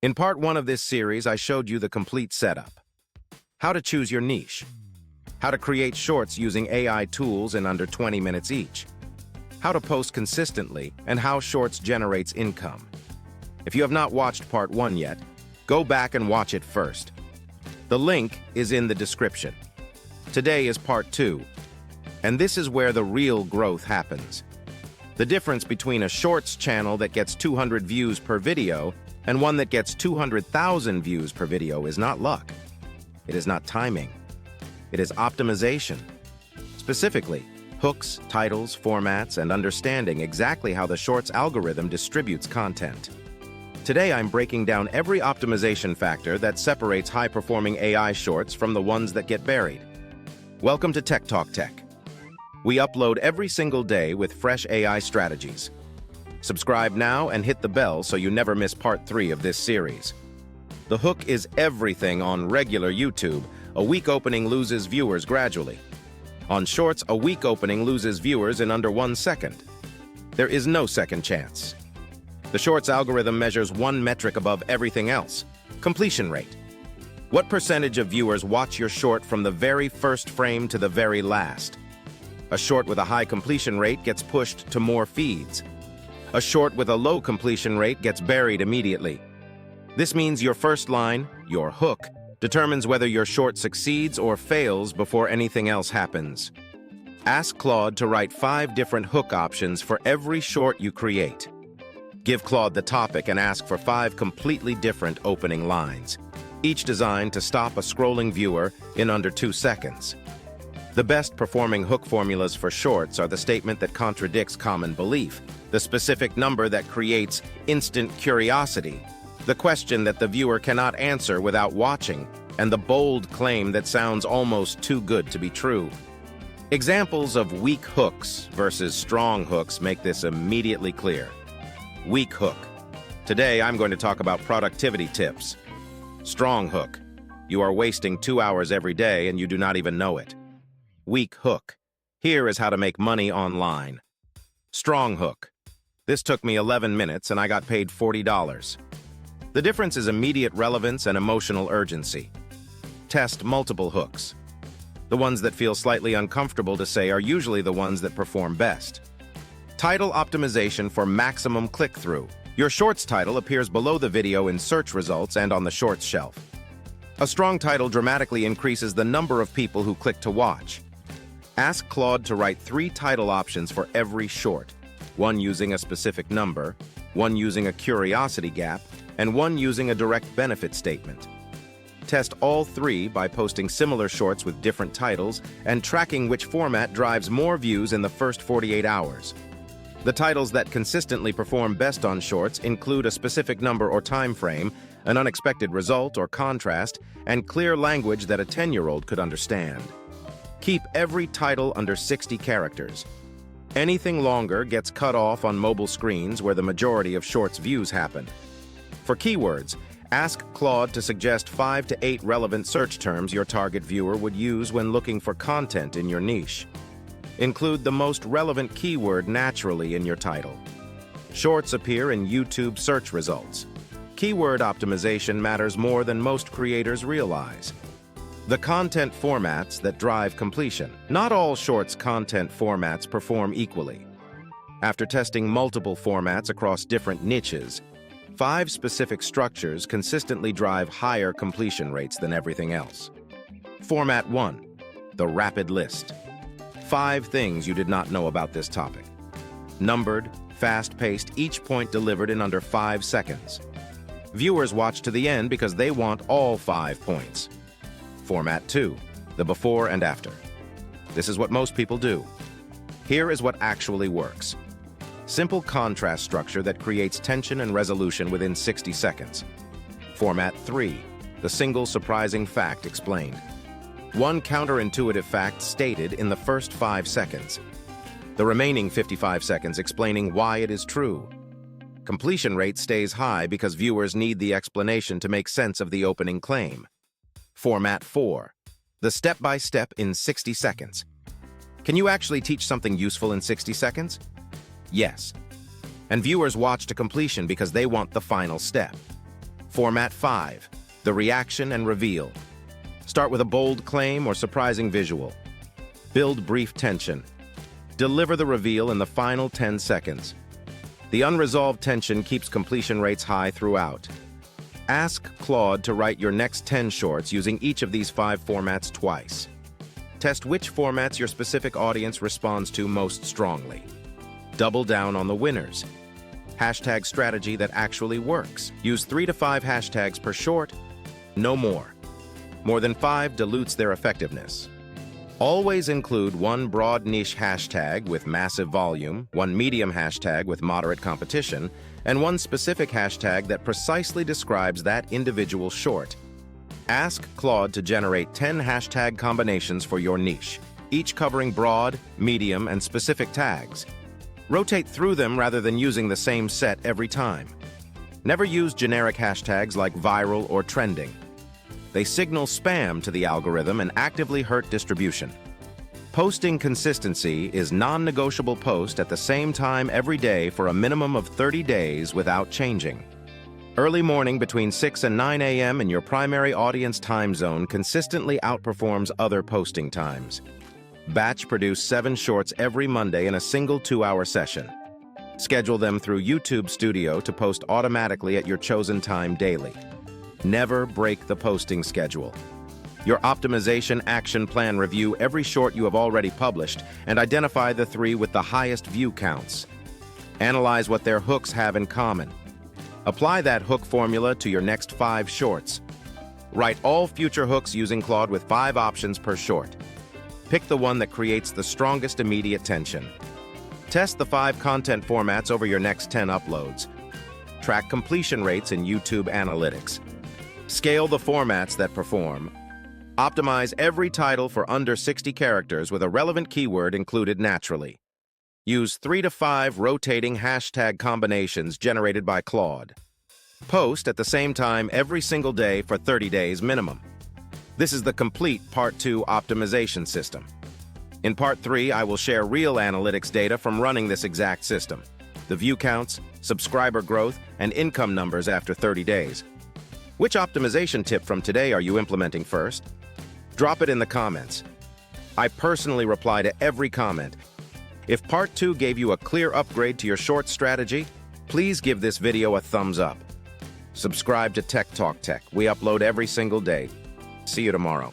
In part one of this series, I showed you the complete setup. How to choose your niche. How to create shorts using AI tools in under 20 minutes each. How to post consistently and how shorts generates income. If you have not watched part one yet, go back and watch it first. The link is in the description. Today is part two, and this is where the real growth happens. The difference between a shorts channel that gets 200 views per video and one that gets 200,000 views per video is not luck. It is not timing. It is optimization. Specifically, hooks, titles, formats, and understanding exactly how the shorts algorithm distributes content. Today, I'm breaking down every optimization factor that separates high-performing AI shorts from the ones that get buried. Welcome to Tech Talk Tech. We upload every single day with fresh AI strategies. Subscribe now and hit the bell so you never miss part 3 of this series. The hook is everything on regular YouTube. A weak opening loses viewers gradually. On Shorts, a weak opening loses viewers in under 1 second. There is no second chance. The Shorts algorithm measures one metric above everything else: completion rate. What percentage of viewers watch your short from the very first frame to the very last? A short with a high completion rate gets pushed to more feeds. A short with a low completion rate gets buried immediately. This means your first line, your hook, determines whether your short succeeds or fails before anything else happens. Ask Claude to write 5 different hook options for every short you create. Give Claude the topic and ask for 5 completely different opening lines, each designed to stop a scrolling viewer in under 2 seconds. The best performing hook formulas for shorts are the statement that contradicts common belief, the specific number that creates instant curiosity, the question that the viewer cannot answer without watching, and the bold claim that sounds almost too good to be true. Examples of weak hooks versus strong hooks make this immediately clear. Weak hook. Today, I'm going to talk about productivity tips. Strong hook. You are wasting 2 hours every day and you do not even know it. Weak hook. Here is how to make money online. Strong hook. This took me 11 minutes and I got paid $40. The difference is immediate relevance and emotional urgency. Test multiple hooks. The ones that feel slightly uncomfortable to say are usually the ones that perform best. Title optimization for maximum click-through. Your shorts title appears below the video in search results and on the shorts shelf. A strong title dramatically increases the number of people who click to watch. Ask Claude to write 3 title options for every short, one using a specific number, one using a curiosity gap, and one using a direct benefit statement. Test all 3 by posting similar shorts with different titles and tracking which format drives more views in the first 48 hours. The titles that consistently perform best on shorts include a specific number or time frame, an unexpected result or contrast, and clear language that a 10-year-old could understand. Keep every title under 60 characters. Anything longer gets cut off on mobile screens where the majority of shorts views happen. For keywords, ask Claude to suggest 5 to 8 relevant search terms your target viewer would use when looking for content in your niche. Include the most relevant keyword naturally in your title. Shorts appear in YouTube search results. Keyword optimization matters more than most creators realize. The content formats that drive completion. Not all shorts content formats perform equally. After testing multiple formats across different niches, 5 specific structures consistently drive higher completion rates than everything else. Format 1, the rapid list. 5 things you did not know about this topic. Numbered, fast-paced, each point delivered in under 5 seconds. Viewers watch to the end because they want all 5 points. Format 2, the before and after. This is what most people do. Here is what actually works. Simple contrast structure that creates tension and resolution within 60 seconds. Format 3, the single surprising fact explained. One counterintuitive fact stated in the first 5 seconds. The remaining 55 seconds explaining why it is true. Completion rate stays high because viewers need the explanation to make sense of the opening claim. Format 4, the step-by-step in 60 seconds. Can you actually teach something useful in 60 seconds? Yes. And viewers watch to completion because they want the final step. Format 5, the reaction and reveal. Start with a bold claim or surprising visual. Build brief tension. Deliver the reveal in the final 10 seconds. The unresolved tension keeps completion rates high throughout. Ask Claude to write your next 10 shorts using each of these 5 formats twice. Test which formats your specific audience responds to most strongly. Double down on the winners. Hashtag strategy that actually works. Use 3 to 5 hashtags per short, no more. More than 5 dilutes their effectiveness. Always include one broad niche hashtag with massive volume, one medium hashtag with moderate competition, and one specific hashtag that precisely describes that individual short. Ask Claude to generate 10 hashtag combinations for your niche, each covering broad, medium, and specific tags. Rotate through them rather than using the same set every time. Never use generic hashtags like viral or trending. They signal spam to the algorithm and actively hurt distribution. Posting consistency is non-negotiable. Post at the same time every day for a minimum of 30 days without changing. Early morning between 6 and 9 a.m. in your primary audience time zone consistently outperforms other posting times. Batch produce 7 shorts every Monday in a single 2-hour session. Schedule them through YouTube Studio to post automatically at your chosen time daily. Never break the posting schedule. Your optimization action plan. Review every short you have already published and identify the 3 with the highest view counts. Analyze what their hooks have in common. Apply that hook formula to your next 5 shorts. Write all future hooks using Claude with 5 options per short. Pick the one that creates the strongest immediate tension. Test the 5 content formats over your next 10 uploads. Track completion rates in YouTube Analytics. Scale the formats that perform. Optimize every title for under 60 characters with a relevant keyword included naturally. Use 3 to 5 rotating hashtag combinations generated by Claude. Post at the same time every single day for 30 days minimum. This is the complete Part 2 optimization system. In Part 3, I will share real analytics data from running this exact system. The view counts, subscriber growth, and income numbers after 30 days. Which optimization tip from today are you implementing first? Drop it in the comments. I personally reply to every comment. If Part 2 gave you a clear upgrade to your short strategy, please give this video a thumbs up. Subscribe to Tech Talk Tech. We upload every single day. See you tomorrow.